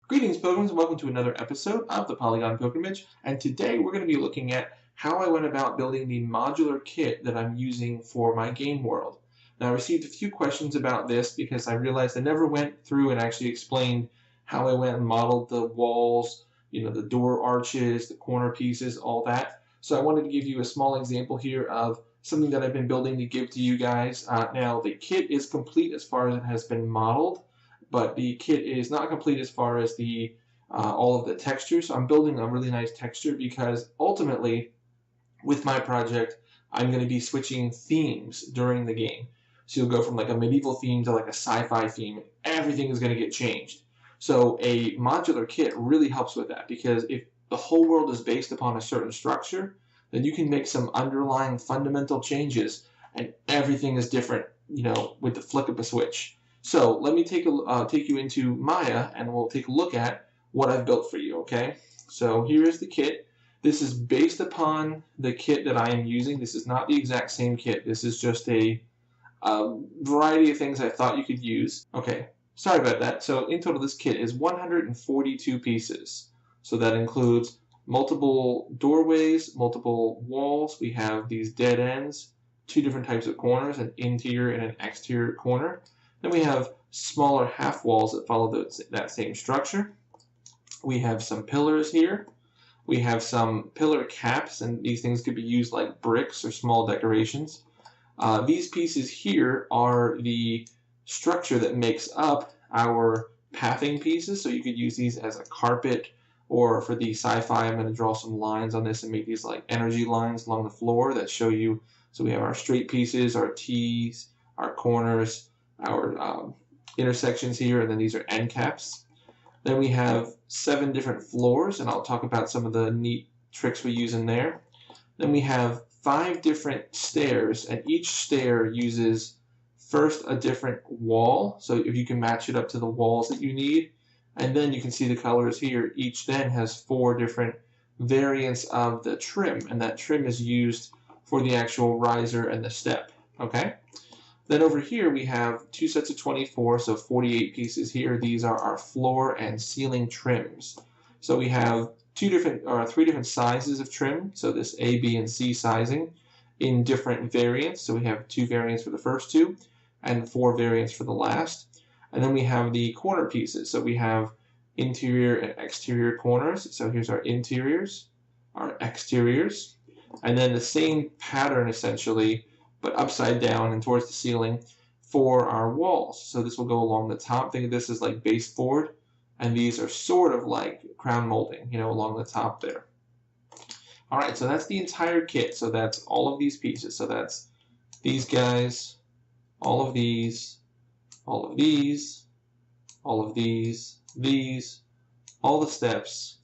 Greetings, pilgrims, and welcome to another episode of the Polygon Pilgrimage. And today we're going to be looking at how I went about building the modular kit that I'm using for my game world. Now, I received a few questions about this because I realized I never went through and actually explained how I went and modeled the walls, the door arches, the corner pieces, all that. So I wanted to give you a small example here of something that I've been building to give to you guys. Now, the kit is complete as far as it has been modeled, but the kit is not complete as far as the all of the textures. So I'm building a really nice texture because ultimately, with my project, I'm going to be switching themes during the game. So you'll go from like a medieval theme to like a sci-fi theme. Everything is going to get changed. So a modular kit really helps with that because if the whole world is based upon a certain structure, then you can make some underlying fundamental changes and everything is different, with the flick of a switch. So let me take you into Maya and we'll take a look at what I've built for you, okay? So here is the kit. This is based upon the kit that I am using. This is not the exact same kit. This is just a variety of things I thought you could use. Okay, sorry about that. So in total, this kit is 142 pieces. So that includes multiple doorways, multiple walls. We have these dead ends, two different types of corners, an interior and an exterior corner. Then we have smaller half walls that follow that same structure. We have some pillars here. We have some pillar caps, and these things could be used like bricks or small decorations. These pieces here are the structure that makes up our pathing pieces, so you could use these as a carpet, or for the sci-fi, I'm going to draw some lines on this and make these like energy lines along the floor that show you. So we have our straight pieces, our T's, our corners, our intersections here, and then these are end caps. Then we have 7 different floors, and I'll talk about some of the neat tricks we use in there. Then we have 5 different stairs, and each stair uses first a different wall, so if you can match it up to the walls that you need, and then you can see the colors here. Each then has 4 different variants of the trim, and that trim is used for the actual riser and the step, okay? Then over here we have 2 sets of 24, so 48 pieces here. These are our floor and ceiling trims. So we have 3 different sizes of trim, so this A, B, and C sizing in different variants. So we have 2 variants for the first 2 and 4 variants for the last. And then we have the corner pieces. So we have interior and exterior corners. So here's our interiors, our exteriors, and then the same pattern essentially, but upside down and towards the ceiling for our walls. So this will go along the top. Think of this as like baseboard, and these are sort of like crown molding, along the top there. All right, so that's the entire kit. So that's all of these pieces. So that's these guys, all of these, all of these, all of these, all the steps,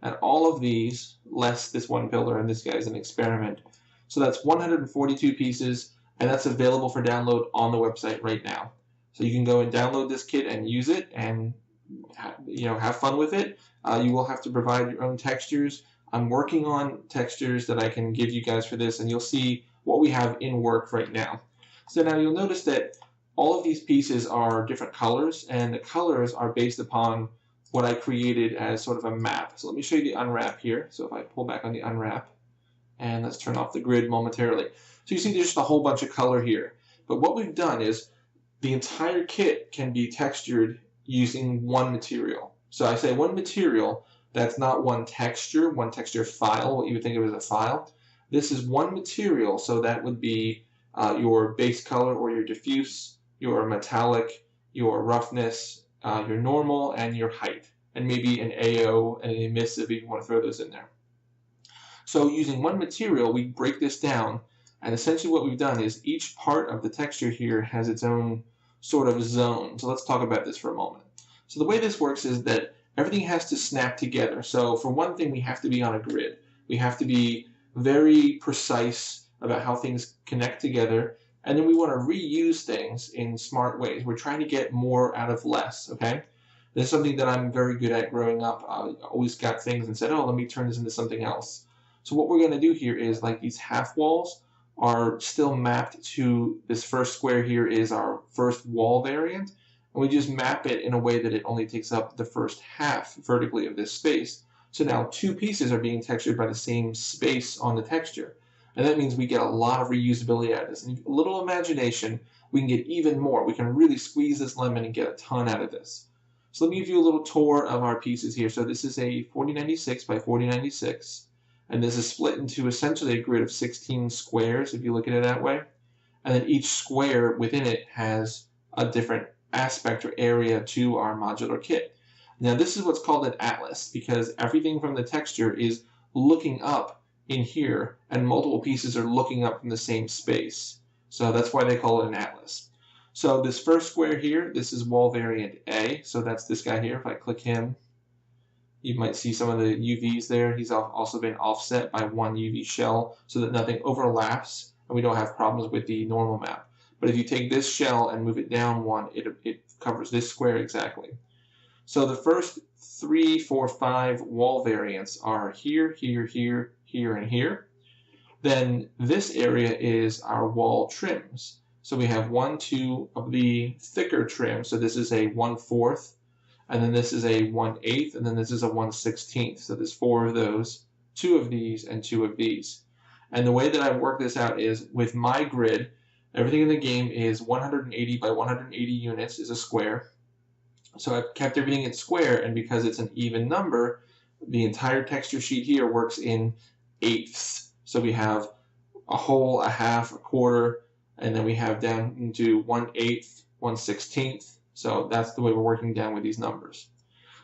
and all of these, less this one pillar, and this guy's an experiment. So that's 142 pieces, and that's available for download on the website right now. So you can go and download this kit and use it, and have fun with it. You will have to provide your own textures. I'm working on textures that I can give you guys for this, and you'll see what we have in work right now. So now you'll notice that all of these pieces are different colors, and the colors are based upon what I created as sort of a map. So let me show you the unwrap here. So if I pull back on the unwrap, and let's turn off the grid momentarily. So you see there's just a whole bunch of color here. But what we've done is the entire kit can be textured using one material. So I say one material, that's not one texture file, what you would think of as a file. This is one material, so that would be your base color or your diffuse, your metallic, your roughness, your normal, and your height. And maybe an AO and an emissive if you want to throw those in there. So using one material, we break this down, and essentially what we've done is each part of the texture here has its own sort of zone. So let's talk about this for a moment. So the way this works is that everything has to snap together. So for one thing, we have to be on a grid. We have to be very precise about how things connect together, and then we want to reuse things in smart ways. We're trying to get more out of less, okay? This is something that I'm very good at growing up. I always got things and said, oh, let me turn this into something else. So what we're going to do here is like these half walls are still mapped to this first square here is our first wall variant. and we just map it in a way that it only takes up the first half vertically of this space. So now two pieces are being textured by the same space on the texture. And that means we get a lot of reusability out of this. And a little imagination, we can get even more. We can really squeeze this lemon and get a ton out of this. So let me give you a little tour of our pieces here. So this is a 4096 by 4096. And this is split into essentially a grid of 16 squares, if you look at it that way. And then each square within it has a different aspect or area to our modular kit. Now this is what's called an atlas, because everything from the texture is looking up in here, and multiple pieces are looking up from the same space. So that's why they call it an atlas. So this first square here, this is wall variant A, so that's this guy here. If I click him, you might see some of the UVs there. He's also been offset by one UV shell so that nothing overlaps and we don't have problems with the normal map. But if you take this shell and move it down one, it covers this square exactly. So the first 3, 4, 5 wall variants are here, here, here, here, and here. Then this area is our wall trims. So we have 1, 2 of the thicker trims. So this is a 1/4, and then this is a 1/8, and then this is a 1/16. So there's 4 of those, 2 of these, and 2 of these. And the way that I've worked this out is with my grid, everything in the game is 180 by 180 units is a square. So I've kept everything in square, and because it's an even number, the entire texture sheet here works in eighths. So we have a whole, a half, a quarter, and then we have down into 1/8, 1/16. So that's the way we're working down with these numbers.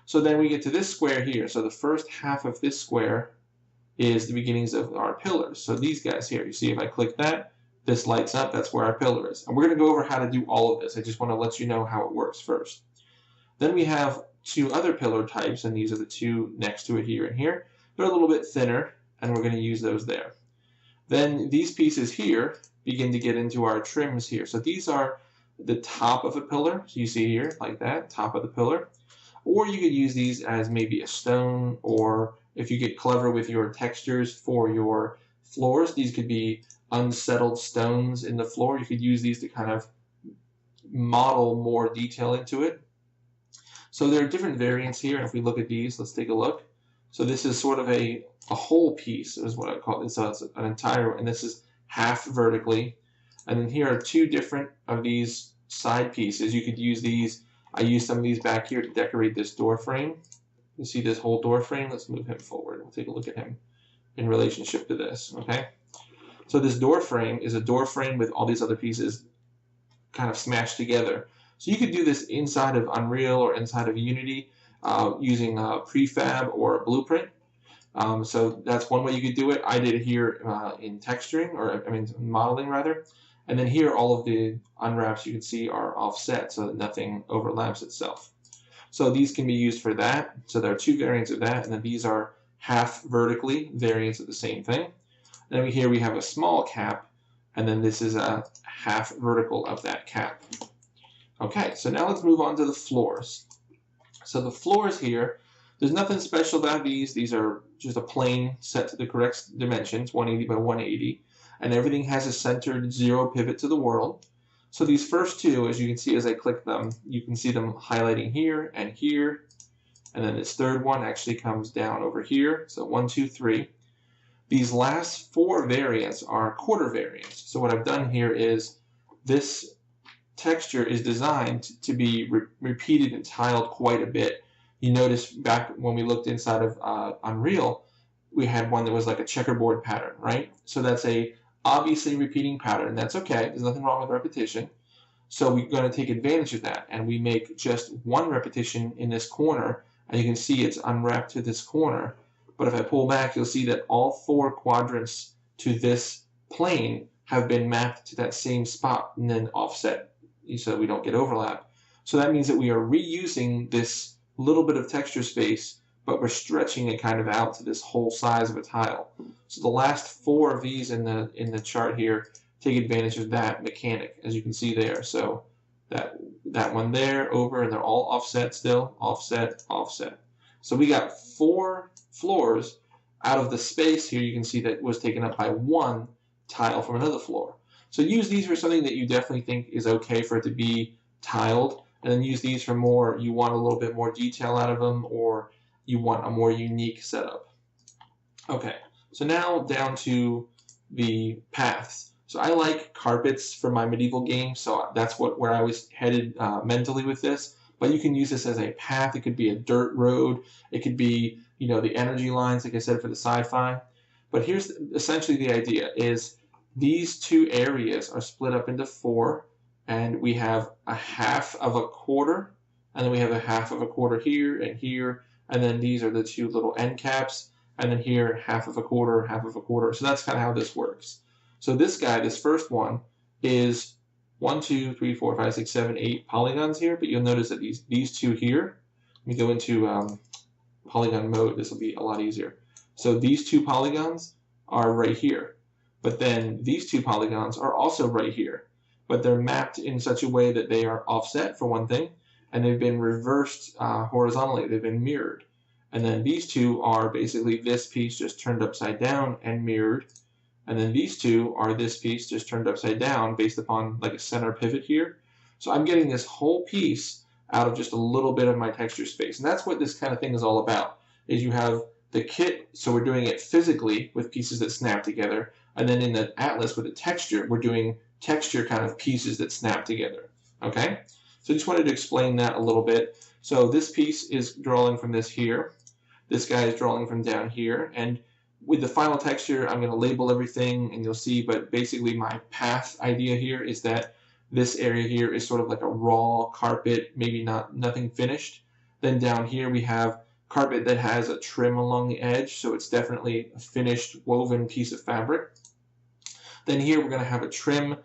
So then we get to this square here. So the first half of this square is the beginnings of our pillars. So these guys here, you see if I click that, this lights up, that's where our pillar is. And we're going to go over how to do all of this. I just want to let you know how it works first. Then we have 2 other pillar types, and these are the 2 next to it here and here. They're a little bit thinner, and we're going to use those there. Then these pieces here begin to get into our trims here. So these are the top of a pillar. So you see here, like that, top of the pillar. Or you could use these as maybe a stone, or if you get clever with your textures for your floors, these could be unsettled stones in the floor. You could use these to kind of model more detail into it. So there are different variants here, and if we look at these, let's take a look. So this is sort of a whole piece, is what I call it. So it's an entire, and this is half vertically. And then here are 2 different of these side pieces. You could use these. I use some of these back here to decorate this door frame. You see this whole door frame? Let's move him forward. We'll take a look at him in relationship to this, okay? So this door frame is a door frame with all these other pieces kind of smashed together. So you could do this inside of Unreal or inside of Unity using a prefab or a blueprint. So that's one way you could do it. I did it here in texturing, or I mean modeling rather. And then here all of the unwraps you can see are offset so that nothing overlaps itself. So these can be used for that. So there are 2 variants of that, and then these are half vertically variants of the same thing. And then here we have a small cap, and then this is a half vertical of that cap. Okay, so now let's move on to the floors. So the floors here, there's nothing special about these. These are just a plane set to the correct dimensions, 180 by 180, and everything has a centered 0 pivot to the world. So these first 2, as you can see as I click them, you can see them highlighting here, and then this third one actually comes down over here. So 1, 2, 3. These last 4 variants are quarter variants. So what I've done here is this texture is designed to be repeated and tiled quite a bit. You notice back when we looked inside of Unreal, we had one that was like a checkerboard pattern, right? So that's a obviously repeating pattern. That's okay. There's nothing wrong with repetition. So we're going to take advantage of that, and we make just 1 repetition in this corner, and you can see it's unwrapped to this corner. But if I pull back, you'll see that all 4 quadrants to this plane have been mapped to that same spot and then offset so we don't get overlap. So that means that we are reusing this little bit of texture space, but we're stretching it kind of out to this whole size of a tile. So the last 4 of these in the chart here take advantage of that mechanic, as you can see there. So that one there, over, and they're all offset still, offset, offset. So we got 4 floors out of the space here. You can see that was taken up by 1 tile from another floor. So use these for something that you definitely think is okay for it to be tiled. and then use these for more, you want a little bit more detail out of them, or you want a more unique setup. Okay, so now down to the paths. So I like carpets for my medieval games, so that's where I was headed mentally with this. But you can use this as a path. It could be a dirt road. It could be, the energy lines, like I said, for the sci-fi. But here's essentially the idea is these two areas are split up into four, and we have a half of a quarter, and then we have a half of a quarter here, and then these are the two little end caps, and then here half of a quarter, half of a quarter. So that's kind of how this works. So this guy, this first one, is 1, 2, 3, 4, 5, 6, 7, 8 polygons here, but you'll notice that these two here, let me go into Polygon mode, this will be a lot easier. So these two polygons are right here, but then these two polygons are also right here, but they're mapped in such a way that they are offset for one thing, and they've been reversed horizontally, they've been mirrored. And then these two are basically this piece just turned upside down and mirrored. And then these two are this piece just turned upside down based upon like a center pivot here. So I'm getting this whole piece out of just a little bit of my texture space. And that's what this kind of thing is all about, is you have the kit, so we're doing it physically with pieces that snap together. And then in the atlas with the texture, we're doing texture kind of pieces that snap together. Okay? So I just wanted to explain that a little bit. So this piece is drawing from this here. This guy is drawing from down here, and with the final texture, I'm going to label everything, and you'll see, but basically my path idea here is that this area here is sort of like a raw carpet, maybe nothing finished. Then down here we have carpet that has a trim along the edge, so it's definitely a finished woven piece of fabric. Then here we're going to have a trim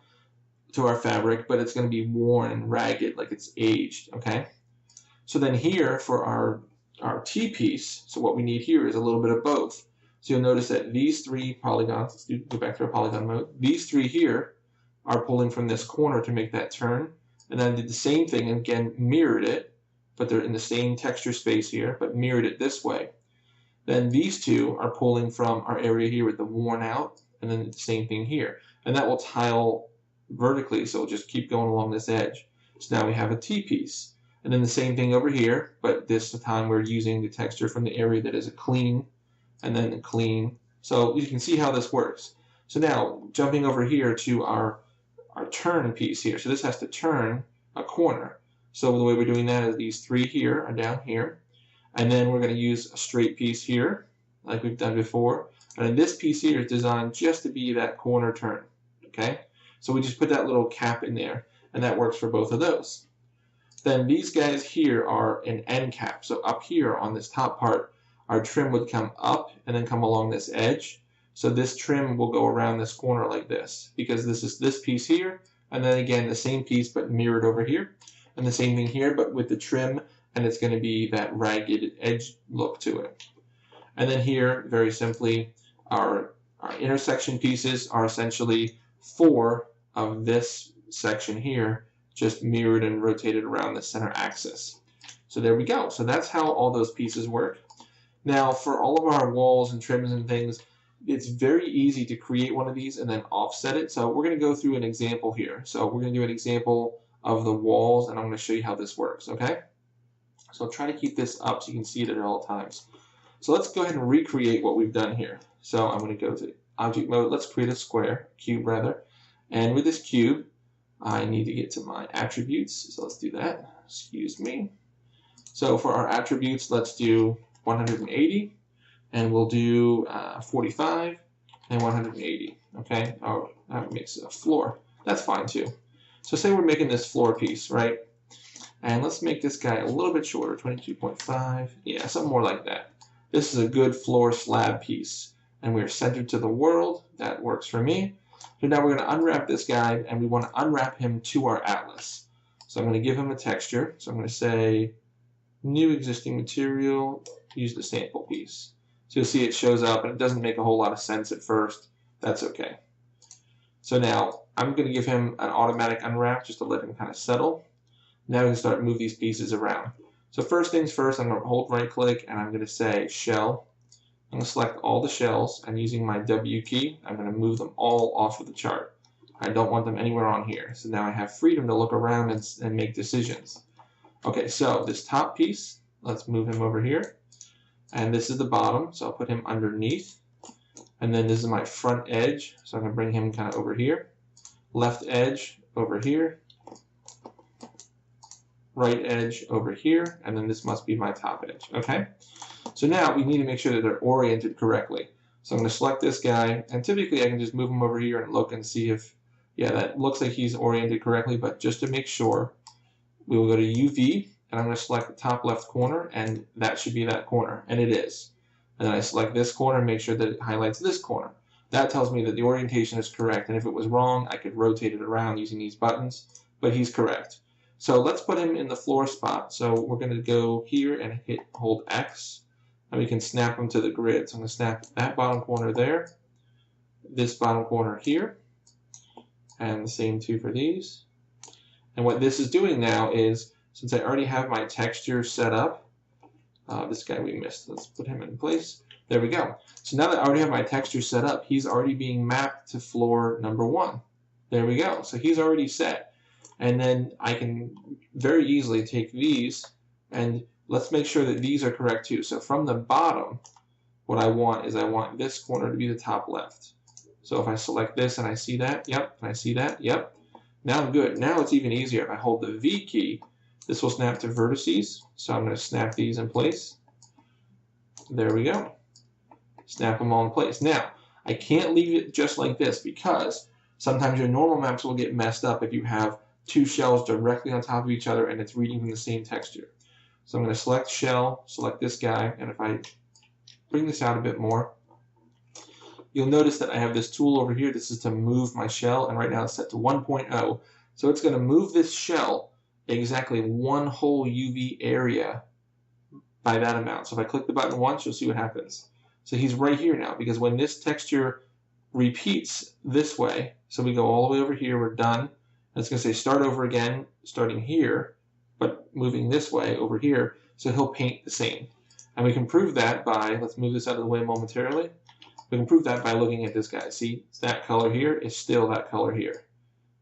to our fabric, but it's going to be worn and ragged, like it's aged, okay? So then here for our T piece, so what we need here is a little bit of both. So you'll notice that these three polygons, let's go back to our polygon mode, these three here are pulling from this corner to make that turn. And then I did the same thing, and again mirrored it, but they're in the same texture space here, but mirrored it this way. Then these two are pulling from our area here with the worn out, and then the same thing here. And that will tile vertically, so it'll just keep going along this edge. So now we have a T piece. And then the same thing over here, but this time we're using the texture from the area that is a clean, and then a clean. So you can see how this works. So now, jumping over here to our turn piece here. So this has to turn a corner. So the way we're doing that is these three here are down here. And then we're going to use a straight piece here, like we've done before. And then this piece here is designed just to be that corner turn. Okay? So we just put that little cap in there, and that works for both of those. Then these guys here are an end cap. So up here on this top part, our trim would come up and then come along this edge. So this trim will go around this corner like this, because this is this piece here, and then again the same piece but mirrored over here, and the same thing here but with the trim, and it's going to be that ragged edge look to it. And then here, very simply, our intersection pieces are essentially four of this section here, just mirrored and rotated around the center axis. So there we go. So that's how all those pieces work. Now for all of our walls and trims and things, it's very easy to create one of these and then offset it. So we're going to go through an example here. So we're going to do an example of the walls, and I'm going to show you how this works, okay? So I'll try to keep this up so you can see it at all times. So let's go ahead and recreate what we've done here. So I'm going to go to object mode. Let's create a square, cube rather. And with this cube, I need to get to my attributes. So let's do that. Excuse me. So for our attributes, let's do 180, and we'll do 45 and 180. Okay, oh, that makes a floor. That's fine too. So say we're making this floor piece, right? And let's make this guy a little bit shorter, 22.5. Yeah, something more like that. This is a good floor slab piece, and we're centered to the world. That works for me. So now we're going to unwrap this guy, and we want to unwrap him to our atlas. So I'm going to give him a texture. So I'm going to say new existing material, use the sample piece. So you'll see it shows up, and it doesn't make a whole lot of sense at first. That's okay. So now I'm going to give him an automatic unwrap just to let him kind of settle. Now we can start to move these pieces around. So first things first, I'm going to hold right click, and I'm going to say shell. I'm going to select all the shells, and using my W key, I'm going to move them all off of the chart. I don't want them anywhere on here. So now I have freedom to look around and make decisions. Okay, so this top piece, let's move him over here. And this is the bottom, so I'll put him underneath. And then this is my front edge, so I'm going to bring him kind of over here. Left edge over here. Right edge over here, and then this must be my top edge, okay? So now we need to make sure that they're oriented correctly. So I'm going to select this guy, and typically I can just move him over here and look and see if, yeah, that looks like he's oriented correctly, but just to make sure, we will go to UV, and I'm going to select the top left corner, and that should be that corner, and it is. And then I select this corner and make sure that it highlights this corner. That tells me that the orientation is correct, and if it was wrong, I could rotate it around using these buttons, but he's correct. So let's put him in the floor spot. So we're going to go here and hold X, and we can snap him to the grid. So I'm going to snap that bottom corner there, this bottom corner here, and the same too for these. And what this is doing now is, since I already have my texture set up, this guy we missed, let's put him in place. There we go. So now that I already have my texture set up, he's already being mapped to floor number 1. There we go. So he's already set. And then I can very easily take these, and let's make sure that these are correct too. So from the bottom, what I want is I want this corner to be the top left. So if I select this and I see that, yep, and I see that, yep. Now I'm good. Now it's even easier. If I hold the V key, this will snap to vertices. So I'm going to snap these in place. There we go. Snap them all in place. Now, I can't leave it just like this because sometimes your normal maps will get messed up if you have two shells directly on top of each other and it's reading from the same texture. So I'm going to select shell, select this guy, and if I bring this out a bit more, you'll notice that I have this tool over here. This is to move my shell, and right now it's set to 1.0. So it's going to move this shell exactly one whole UV area by that amount. So if I click the button once, you'll see what happens. So he's right here now, because when this texture repeats this way, so we go all the way over here, we're done. It's going to say start over again, starting here, but moving this way over here, so he'll paint the same. And we can prove that by, let's move this out of the way momentarily. We can prove that by looking at this guy. See, that color here is still that color here.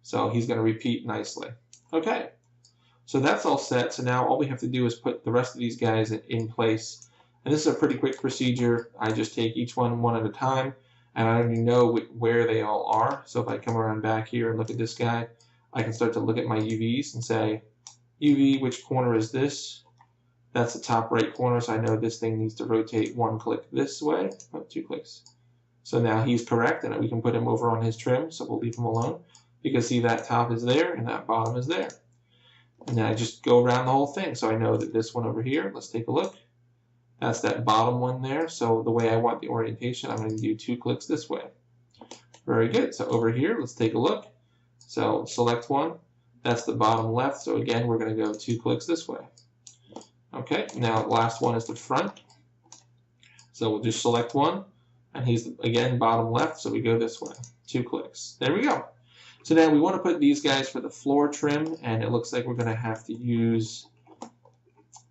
So he's going to repeat nicely. Okay, so that's all set. So now all we have to do is put the rest of these guys in place. And this is a pretty quick procedure. I just take each one at a time, and I already know where they all are. So if I come around back here and look at this guy, I can start to look at my UVs and say, UV, which corner is this? That's the top right corner, so I know this thing needs to rotate one click this way. Oh, 2 clicks. So now he's correct, and we can put him over on his trim, so we'll leave him alone. Because see, that top is there, and that bottom is there. And then I just go around the whole thing, so I know that this one over here, let's take a look. That's that bottom one there, so the way I want the orientation, I'm going to do 2 clicks this way. Very good, so over here, let's take a look. So select one, that's the bottom left, so again, we're going to go 2 clicks this way. Okay, now the last one is the front. So we'll just select one, and he's, again, bottom left, so we go this way. 2 clicks. There we go. So now we want to put these guys for the floor trim, and it looks like we're going to have to use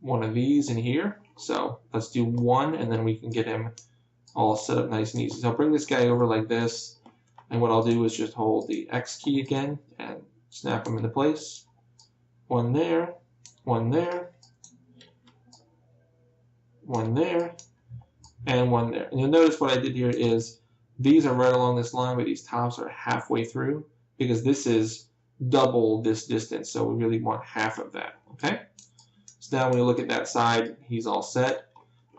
one of these in here. So let's do one, and then we can get him all set up nice and easy. So I'll bring this guy over like this, and what I'll do is just hold the X key again and snap him into place. One there, one there, one there, and one there. And you'll notice what I did here is these are right along this line, but these tops are halfway through because this is double this distance, so we really want half of that, okay? So now when you look at that side, he's all set,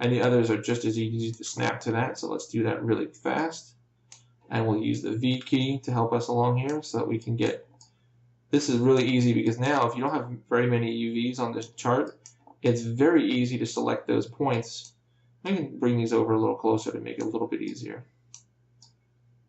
and the others are just as easy to snap to that, so let's do that really fast. And we'll use the V key to help us along here so that we can get, this is really easy because now if you don't have very many UVs on this chart, it's very easy to select those points. I can bring these over a little closer to make it a little bit easier.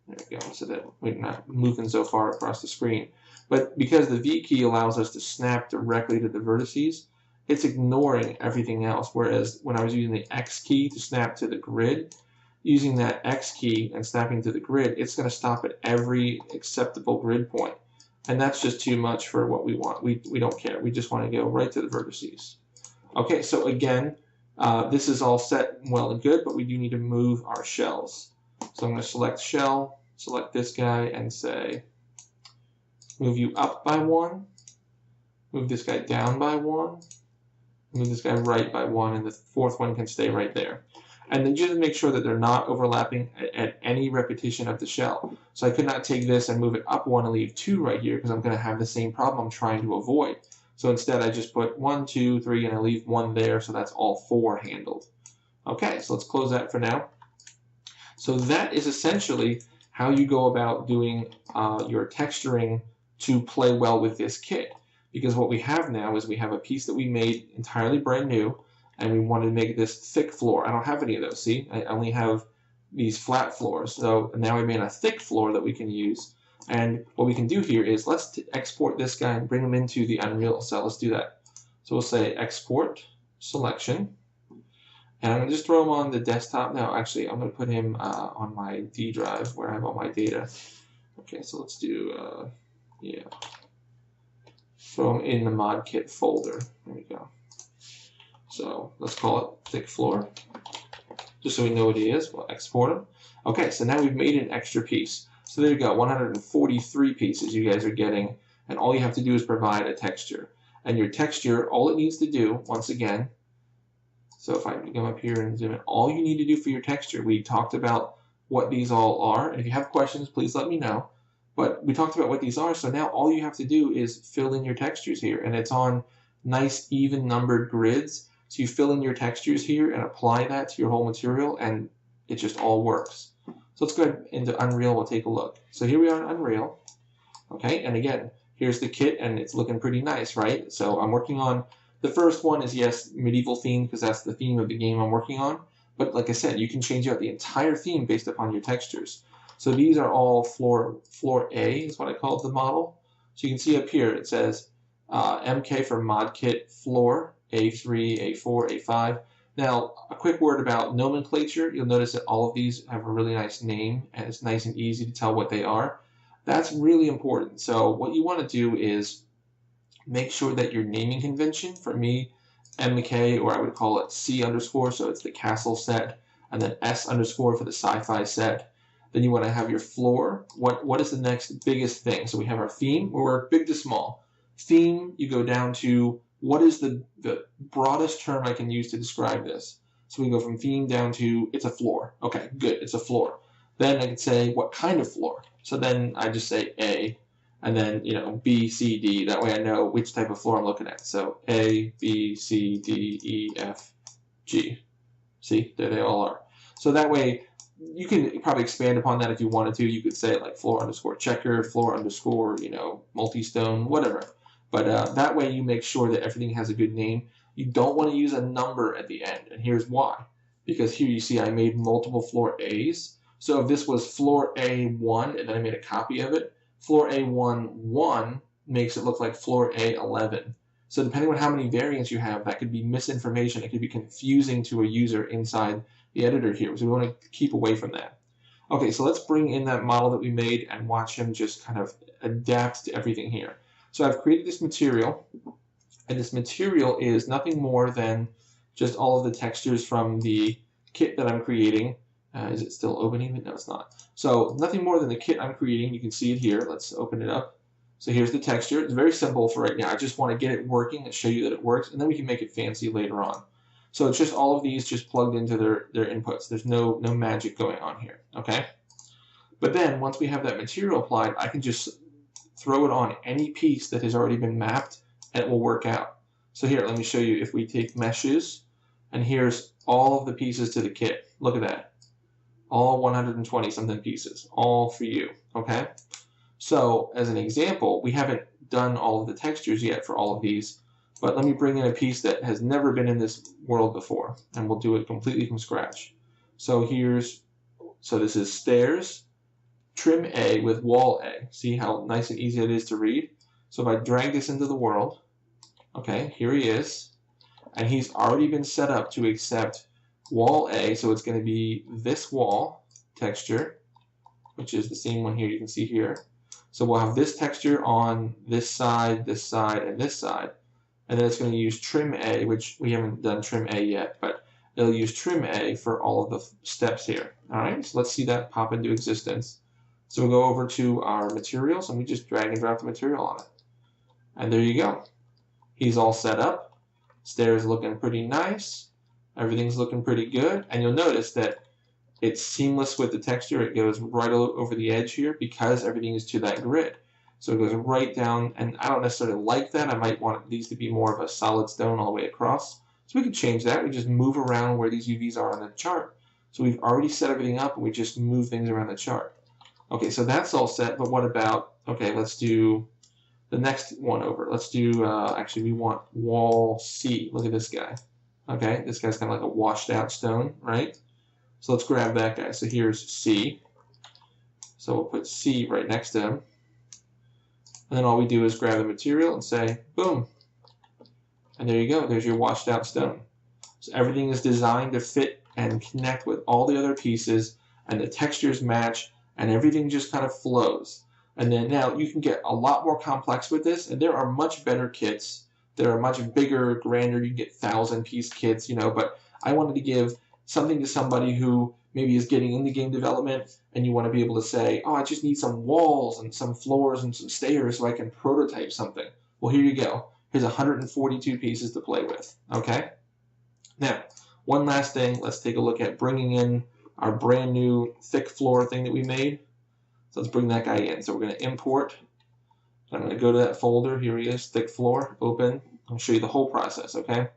There we go, so that we're not moving so far across the screen. But because the V key allows us to snap directly to the vertices, it's ignoring everything else. Whereas when I was using the X key to snap to the grid, using that X key and snapping to the grid, it's going to stop at every acceptable grid point. And that's just too much for what we want. We don't care. We just want to go right to the vertices. Okay, so again, this is all set well and good, but we do need to move our shells. So I'm going to select shell, select this guy, and say, move you up by 1, move this guy down by 1, Move this guy right by 1, and the fourth one can stay right there. And then just make sure that they're not overlapping at any repetition of the shell. So I could not take this and move it up 1 and leave 2 right here, because I'm going to have the same problem I'm trying to avoid. So instead I just put 1, 2, 3, and I leave 1 there, so that's all 4 handled. Okay, so let's close that for now. So that is essentially how you go about doing your texturing to play well with this kit. Because what we have now is we have a piece that we made entirely brand new, and we wanted to make this thick floor. I don't have any of those, see? I only have these flat floors. So now we made a thick floor that we can use. And what we can do here is let's export this guy and bring him into the Unreal. So let's do that. So we'll say export selection. And I'm going to just throw him on the desktop. No, actually, I'm going to put him on my D drive where I have all my data. Okay, so let's do, yeah. Throw him in the mod kit folder. There we go. So let's call it thick floor, just so we know what he is. We'll export him. Okay, so now we've made an extra piece. So there you go, 143 pieces you guys are getting, and all you have to do is provide a texture. And your texture, all it needs to do, once again, so if I come up here and zoom in, all you need to do for your texture, we talked about what these all are, and if you have questions, please let me know. But we talked about what these are, so now all you have to do is fill in your textures here, and it's on nice even numbered grids. So you fill in your textures here and apply that to your whole material, and it just all works. So let's go ahead into Unreal, we'll take a look. So here we are in Unreal, okay, and again, here's the kit, and it's looking pretty nice, right? So I'm working on, the first one is, yes, medieval theme, because that's the theme of the game I'm working on. But like I said, you can change out the entire theme based upon your textures. So these are all floor A is what I call the model. So you can see up here it says MK for mod kit floor, A3, A4, A5. Now, a quick word about nomenclature. You'll notice that all of these have a really nice name, and it's nice and easy to tell what they are. That's really important. So what you want to do is make sure that your naming convention, for me, MK, or I would call it C underscore, so it's the castle set, and then S underscore for the sci-fi set. Then you want to have your floor. What is the next biggest thing? So we have our theme, where we're big to small. Theme, you go down to what is the broadest term I can use to describe this. So we go from theme down to it's a floor. Okay, good, it's a floor. Then I can say what kind of floor. So then I just say A, and then B, C, D. That way I know which type of floor I'm looking at. So A, B, C, D, E, F, G. See, there they all are. So that way you can probably expand upon that if you wanted to. You could say like floor underscore checker, floor underscore, multi-stone, whatever. But that way you make sure that everything has a good name. You don't want to use a number at the end, and here's why. Because here you see I made multiple floor A's. So if this was floor A1 and then I made a copy of it, floor A1 makes it look like floor A11. So depending on how many variants you have, that could be misinformation. It could be confusing to a user inside the editor here. So we want to keep away from that. Okay, so let's bring in that model that we made and watch him just kind of adapt to everything here. So I've created this material, and this material is nothing more than just all of the textures from the kit that I'm creating. Is it still opening? No, it's not. So nothing more than the kit I'm creating. You can see it here. Let's open it up. So here's the texture. It's very simple for right now. I just want to get it working and show you that it works, and then we can make it fancy later on. So it's just all of these just plugged into their inputs. There's no magic going on here, okay? But then once we have that material applied, I can just throw it on any piece that has already been mapped, and it will work out. So here, let me show you. If we take meshes, and here's all of the pieces to the kit. Look at that. All 120 something pieces, all for you, okay? So as an example, we haven't done all of the textures yet for all of these, but let me bring in a piece that has never been in this world before, and we'll do it completely from scratch. So this is stairs, trim A with wall A. See how nice and easy it is to read? So if I drag this into the world, okay, here he is, and he's already been set up to accept wall A, so it's going to be this wall texture, which is the same one here you can see here. So we'll have this texture on this side, and this side, and then it's going to use trim A, which we haven't done trim A yet, but it'll use trim A for all of the steps here. All right, so let's see that pop into existence. So we'll go over to our materials, and we just drag and drop the material on it. And there you go. He's all set up. Stairs looking pretty nice. Everything's looking pretty good. And you'll notice that it's seamless with the texture. It goes right over the edge here because everything is to that grid. So it goes right down, and I don't necessarily like that. I might want these to be more of a solid stone all the way across. So we can change that. We just move around where these UVs are on the chart. So we've already set everything up, and we just move things around the chart. Okay, so that's all set, but what about, okay, let's do the next one over. Let's do, actually we want wall C. Look at this guy. Okay, this guy's kind of like a washed out stone, right? So let's grab that guy. So here's C. So we'll put C right next to him. And then all we do is grab the material and say, boom. And there you go. There's your washed out stone. So everything is designed to fit and connect with all the other pieces, and the textures match, and everything just kind of flows. And then now you can get a lot more complex with this, and there are much better kits. There are much bigger, grander, you can get 1,000-piece kits, you know, but I wanted to give something to somebody who maybe is getting into game development, and you want to be able to say, oh, I just need some walls and some floors and some stairs so I can prototype something. Well, here you go. Here's 142 pieces to play with, okay? Now, one last thing, let's take a look at bringing in our brand new thick floor thing that we made. So let's bring that guy in. So we're going to import. I'm going to go to that folder. Here he is, thick floor, open. I'll show you the whole process, okay?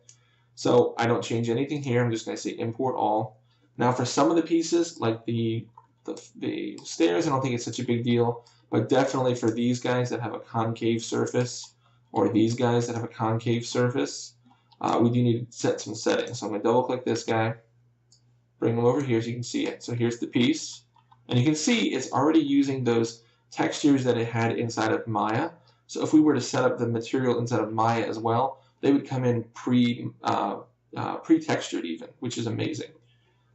So I don't change anything here. I'm just going to say import all. Now for some of the pieces, like the stairs, I don't think it's such a big deal, but definitely for these guys that have a concave surface, or these guys that have a concave surface, we do need to set some settings. So I'm going to double click this guy, bring him over here so you can see it. So here's the piece, and you can see it's already using those textures that it had inside of Maya. So if we were to set up the material inside of Maya as well, they would come in pre-textured even, which is amazing.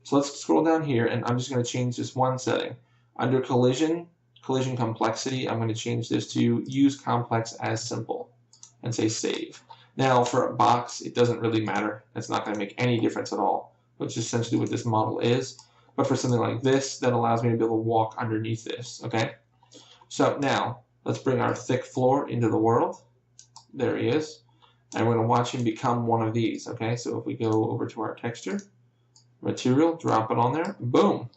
So let's scroll down here, and I'm just going to change this one setting. Under collision complexity, I'm going to change this to use complex as simple and say save. Now for a box, it doesn't really matter. It's not going to make any difference at all, which is essentially what this model is. But for something like this, that allows me to be able to walk underneath this, okay? So now, let's bring our thick floor into the world. There he is. And we're going to watch him become one of these, okay? So if we go over to our texture, material, drop it on there, boom.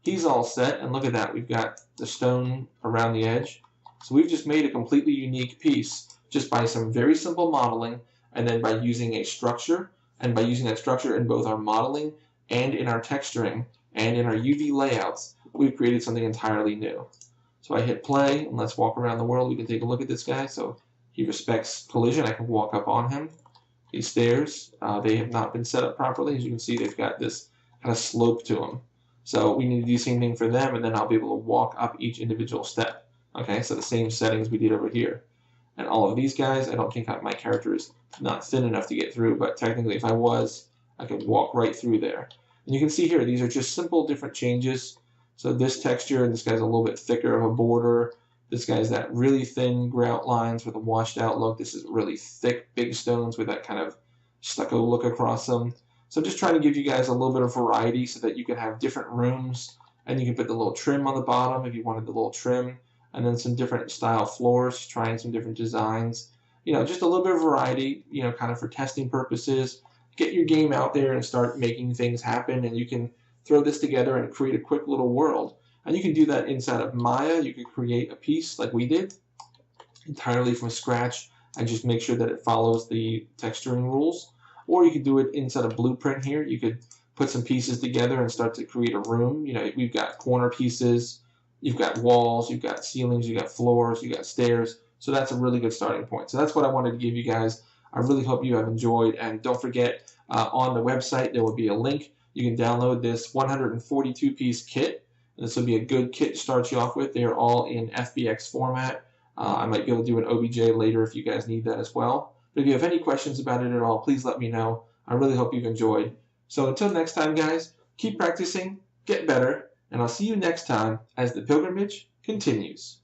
He's all set, and look at that. We've got the stone around the edge. So we've just made a completely unique piece just by some very simple modeling, and then by using a structure, and by using that structure in both our modeling and in our texturing and in our UV layouts, we've created something entirely new. So I hit play, and let's walk around the world. We can take a look at this guy. So he respects collision. I can walk up on him. These stairs, they have not been set up properly. As you can see, they've got this kind of slope to them. So we need to do the same thing for them, and then I'll be able to walk up each individual step. Okay, so the same settings we did over here. And all of these guys, I don't think my character is not thin enough to get through, but technically if I was, I could walk right through there. And you can see here, these are just simple different changes. So this texture, and this guy's a little bit thicker of a border. This guy's that really thin grout lines with a washed out look. This is really thick, big stones with that kind of stucco look across them. So I'm just trying to give you guys a little bit of variety so that you can have different rooms, and you can put the little trim on the bottom if you wanted the little trim, and then some different style floors, trying some different designs. You know, just a little bit of variety, you know, kind of for testing purposes. Get your game out there and start making things happen, and you can throw this together and create a quick little world. And you can do that inside of Maya. You can create a piece like we did entirely from scratch and just make sure that it follows the texturing rules. Or you could do it inside of Blueprint here. You could put some pieces together and start to create a room. You know, we've got corner pieces, you've got walls, you've got ceilings, you've got floors, you've got stairs. So that's a really good starting point. So that's what I wanted to give you guys. I really hope you have enjoyed. And don't forget, on the website, there will be a link. You can download this 142-piece kit. This will be a good kit to start you off with. They are all in FBX format. I might be able to do an OBJ later if you guys need that as well. But if you have any questions about it at all, please let me know. I really hope you've enjoyed. So until next time, guys, keep practicing, get better, and I'll see you next time as the pilgrimage continues.